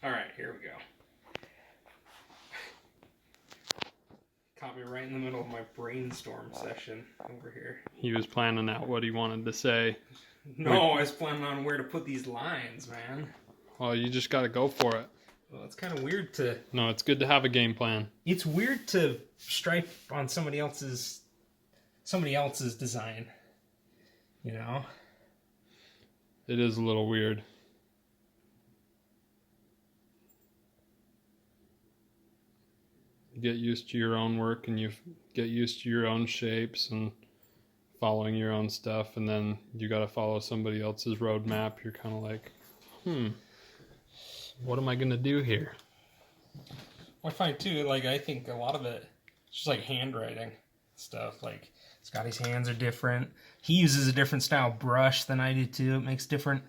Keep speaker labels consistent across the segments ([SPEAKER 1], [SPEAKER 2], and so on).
[SPEAKER 1] Alright, here we go. Caught me right in the middle of my brainstorm session over here.
[SPEAKER 2] He was planning out what he wanted to say.
[SPEAKER 1] No, I was planning on where to put these lines, man.
[SPEAKER 2] Well, you just got to go for it.
[SPEAKER 1] Well, it's kind of weird to...
[SPEAKER 2] No, it's good to have a game plan.
[SPEAKER 1] It's weird to stripe on somebody else's design. You know?
[SPEAKER 2] It is a little weird. You get used to your own work and you get used to your own shapes and following your own stuff, and then you got to follow somebody else's roadmap. You're kind of like, what am I going to do here?
[SPEAKER 1] I find too, like, I think a lot of it is just like handwriting stuff. Like, Scotty's hands are different. He uses a different style brush than I do too. It makes different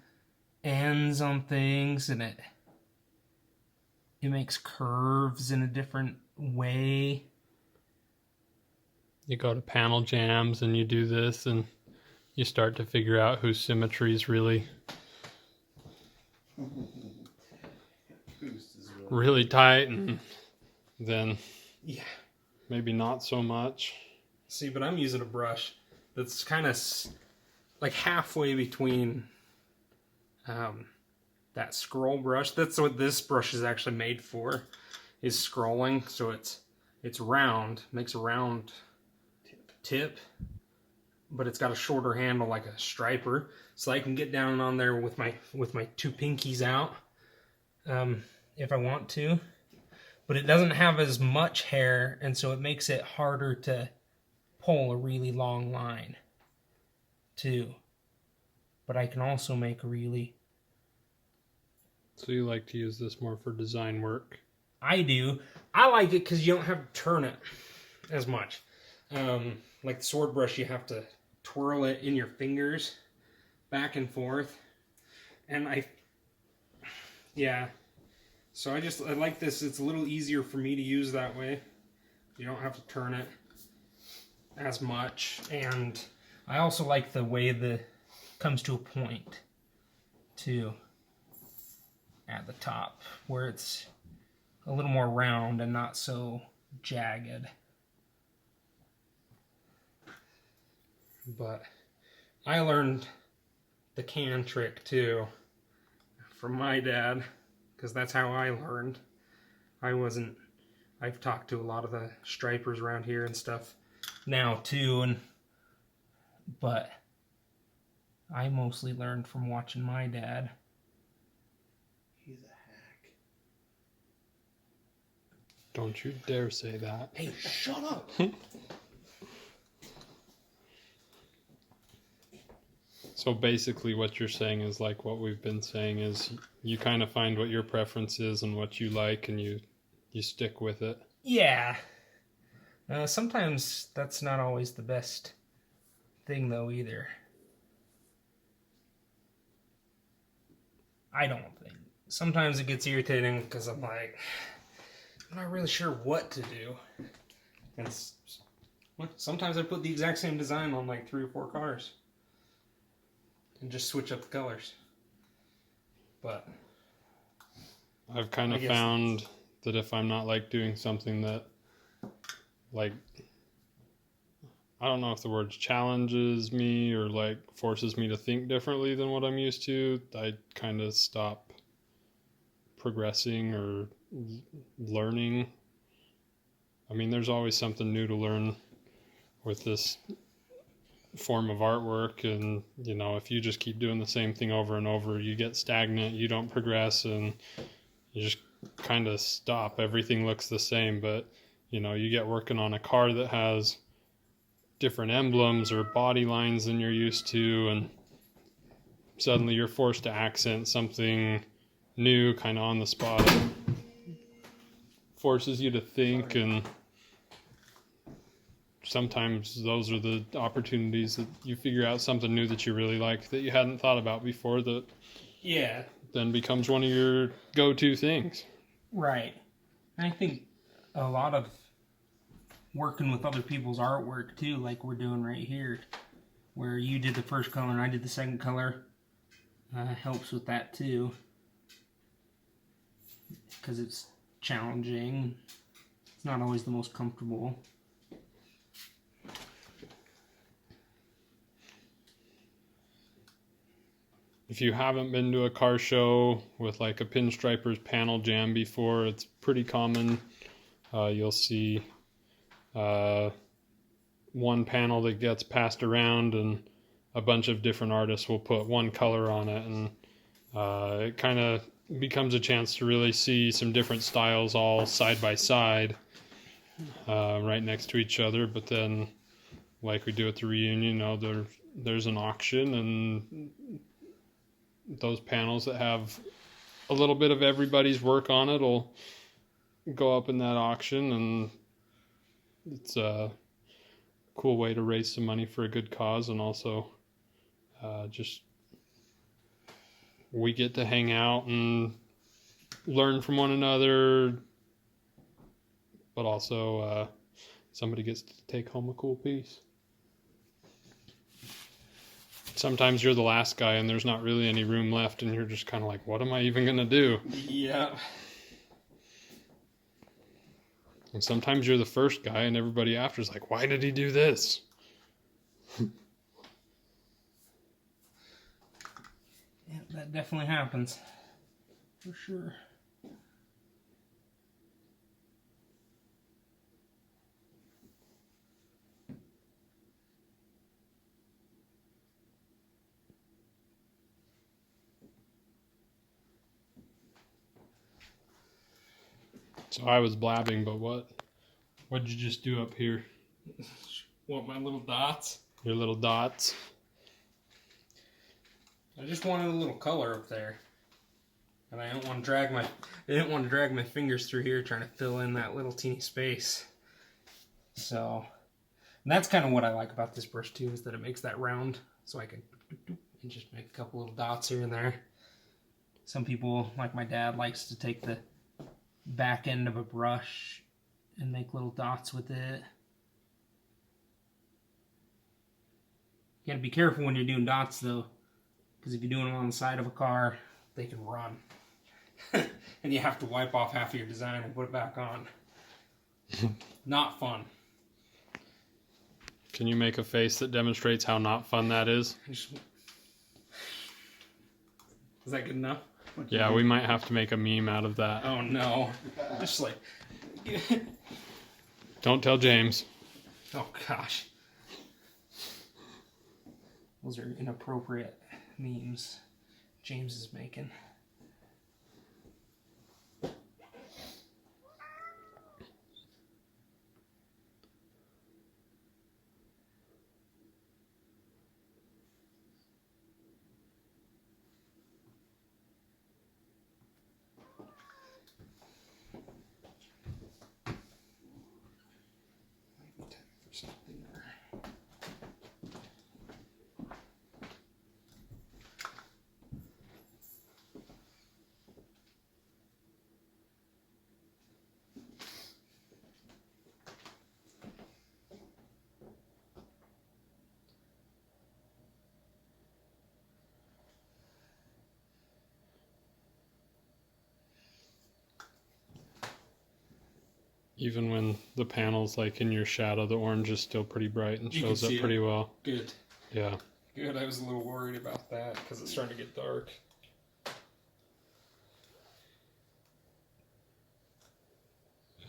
[SPEAKER 1] ends on things, and it makes curves in a different way.
[SPEAKER 2] You go to panel jams and you do this, and you start to figure out whose symmetry is really tight, and then maybe not so much.
[SPEAKER 1] See, but I'm using a brush that's kind of like halfway between that scroll brush. That's what this brush is actually made for, is scrolling. So it's round, makes a round tip, but it's got a shorter handle like a striper, so I can get down on there with my two pinkies out if I want to. But it doesn't have as much hair, and so it makes it harder to pull a really long line too. But I can also make really...
[SPEAKER 2] So you like to use this more for design work?
[SPEAKER 1] I do. I like it because you don't have to turn it as much. Like the sword brush, you have to twirl it in your fingers back and forth. And so I like this. It's a little easier for me to use that way. You don't have to turn it as much. And I also like the way the comes to a point too at the top, where it's a little more round and not so jagged. But I learned the can trick too from my dad, because that's how I learned. I've talked to a lot of the stripers around here and stuff now too, but I mostly learned from watching my dad.
[SPEAKER 3] He's a hack.
[SPEAKER 2] Don't you dare say that.
[SPEAKER 1] Hey, shut up!
[SPEAKER 2] So basically what you're saying is like what we've been saying, is you kind of find what your preference is and what you like, and you stick with it.
[SPEAKER 1] Yeah. Sometimes that's not always the best thing though either. I don't think. Sometimes it gets irritating because I'm like, I'm not really sure what to do. And sometimes I put the exact same design on like 3 or 4 cars and just switch up the colors. But
[SPEAKER 2] I've kind of found that if I'm not like doing something that, like, I don't know if the word challenges me or like forces me to think differently than what I'm used to, I kind of stop progressing or learning. I mean, there's always something new to learn with this form of artwork, and you know, if you just keep doing the same thing over and over, you get stagnant, you don't progress, and you just kind of stop. Everything looks the same, but you know, you get working on a car that has different emblems or body lines than you're used to, and suddenly you're forced to accent something new kind of on the spot. It forces you to think, and sometimes those are the opportunities that you figure out something new that you really like that you hadn't thought about before, that then becomes one of your go-to things.
[SPEAKER 1] Right. And I think a lot of working with other people's artwork too, like we're doing right here, where you did the first color and I did the second color, helps with that too. because it's challenging. It's not always the most comfortable.
[SPEAKER 2] If you haven't been to a car show with like a Pinstriper's panel jam before, it's pretty common. You'll see one panel that gets passed around and a bunch of different artists will put one color on it, and it kind of becomes a chance to really see some different styles all side by side, right next to each other. But then, like we do at the reunion, there's an auction, and those panels that have a little bit of everybody's work on it will go up in that auction, and it's a cool way to raise some money for a good cause. And also just we get to hang out and learn from one another, but also somebody gets to take home a cool piece. Sometimes you're the last guy and there's not really any room left, and you're just kind of like, what am I even going to do?
[SPEAKER 1] Yeah.
[SPEAKER 2] And sometimes you're the first guy and everybody after is like, why did he do this?
[SPEAKER 1] Yeah, that definitely happens. For sure.
[SPEAKER 2] So I was blabbing, but what'd you just do up here?
[SPEAKER 1] Want my little dots?
[SPEAKER 2] Your little dots?
[SPEAKER 1] I just wanted a little color up there. And I didn't want to drag my fingers through here trying to fill in that little teeny space. So, and that's kind of what I like about this brush too, is that it makes that round, so I can and just make a couple little dots here and there. Some people, like my dad, likes to take the back end of a brush and make little dots with it. You gotta be careful when you're doing dots though, because if you're doing them on the side of a car, they can run. And you have to wipe off half of your design and put it back on. Not fun.
[SPEAKER 2] Can you make a face that demonstrates how not fun that is?
[SPEAKER 1] Is that good enough?
[SPEAKER 2] Yeah, we might have to make a meme out of that.
[SPEAKER 1] Oh no. Just like...
[SPEAKER 2] Don't tell James.
[SPEAKER 1] Oh gosh. Those are inappropriate memes James is making.
[SPEAKER 2] Even when the panel's like in your shadow, the orange is still pretty bright and shows up pretty well.
[SPEAKER 1] Good.
[SPEAKER 2] Yeah.
[SPEAKER 1] Good. I was a little worried about that because it's starting to get dark.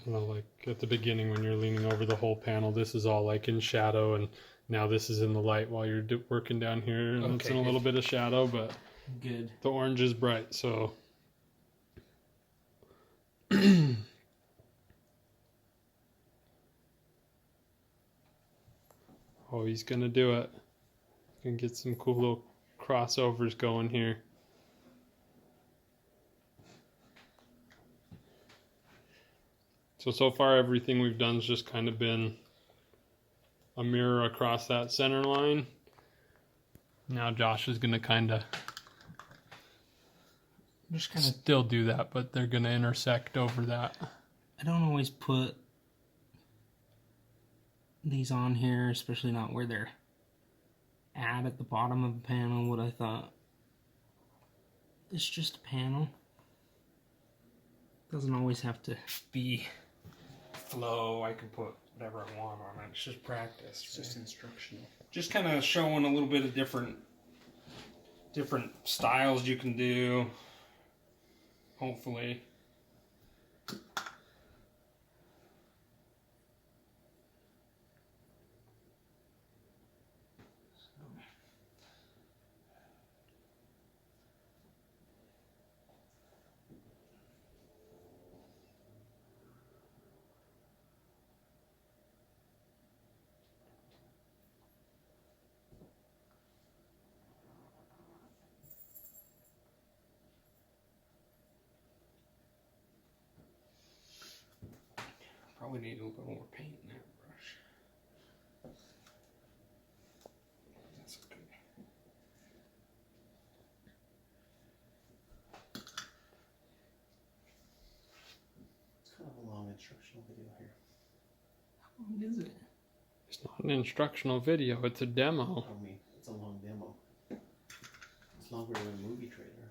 [SPEAKER 2] Well, like at the beginning when you're leaning over the whole panel, this is all like in shadow, and now this is in the light while you're working down here, and it's in a little bit of shadow, but
[SPEAKER 1] good.
[SPEAKER 2] The orange is bright, so... Oh, he's gonna do it. Gonna get some cool little crossovers going here. So far everything we've done has just kind of been a mirror across that center line. Now Josh is gonna kind of still do that, but they're gonna intersect over that.
[SPEAKER 1] I don't always put these on here, especially not where they're at the bottom of the panel. What I thought, it's just a panel. Doesn't always have to be flow. I can put whatever I want on it. It's just practice.
[SPEAKER 3] It's just instructional.
[SPEAKER 1] Just kind of showing a little bit of different styles you can do. Hopefully. Probably need a little bit more paint in that brush. That's okay.
[SPEAKER 3] It's kind of a long instructional video here.
[SPEAKER 1] How long is it?
[SPEAKER 2] It's not an instructional video, it's a demo.
[SPEAKER 3] I mean, it's a long demo. It's longer than a movie trailer.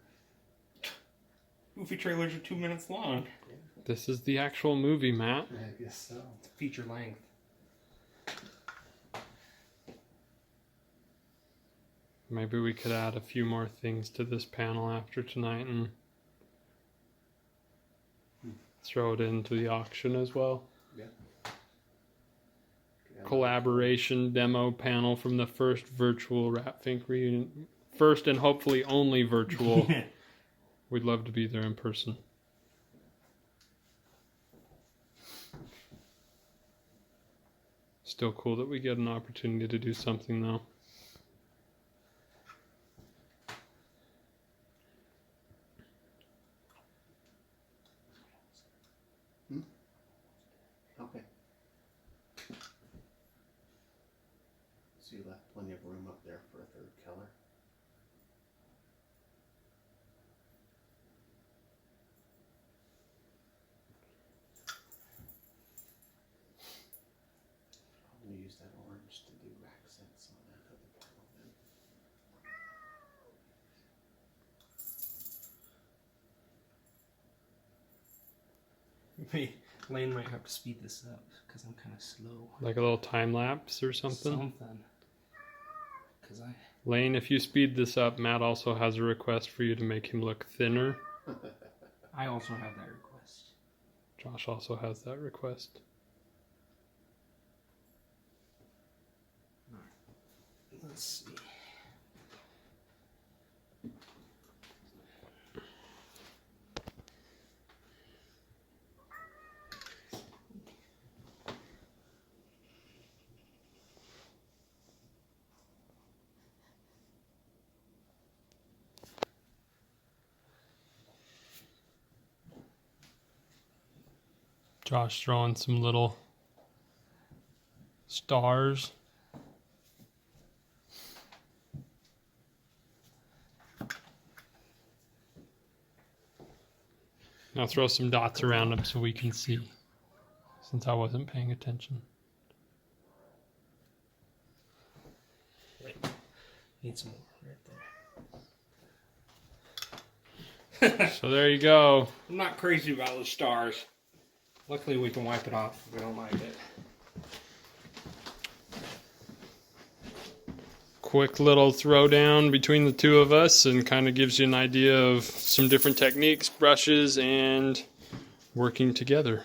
[SPEAKER 1] Movie trailers are 2 minutes long.
[SPEAKER 3] Yeah,
[SPEAKER 2] This is the actual movie, Matt.
[SPEAKER 3] I guess so.
[SPEAKER 1] It's feature length.
[SPEAKER 2] Maybe we could add a few more things to this panel after tonight and throw it into the auction as well.
[SPEAKER 3] Yeah.
[SPEAKER 2] Collaboration demo panel from the first virtual Rat Fink reunion. First and hopefully only virtual. We'd love to be there in person. Still cool that we get an opportunity to do something though.
[SPEAKER 3] Okay. So you left plenty of room up there for a third color. I'm gonna use that orange to do accents on that other panel then.
[SPEAKER 1] Layne might have to speed this up because I'm kind of slow.
[SPEAKER 2] Like a little time lapse or something.
[SPEAKER 1] Something. Because
[SPEAKER 2] Layne, if you speed this up, Matt also has a request for you to make him look thinner.
[SPEAKER 1] I also have that request.
[SPEAKER 2] Josh also has that request.
[SPEAKER 1] Let's see.
[SPEAKER 2] Josh throwing some little stars. Now throw some dots around them so we can see, since I wasn't paying attention.
[SPEAKER 1] Wait. Need some more right there.
[SPEAKER 2] So there you go.
[SPEAKER 1] I'm not crazy about those stars. Luckily we can wipe it off if we don't like it.
[SPEAKER 2] Quick little throwdown between the two of us and kind of gives you an idea of some different techniques, brushes, and working together.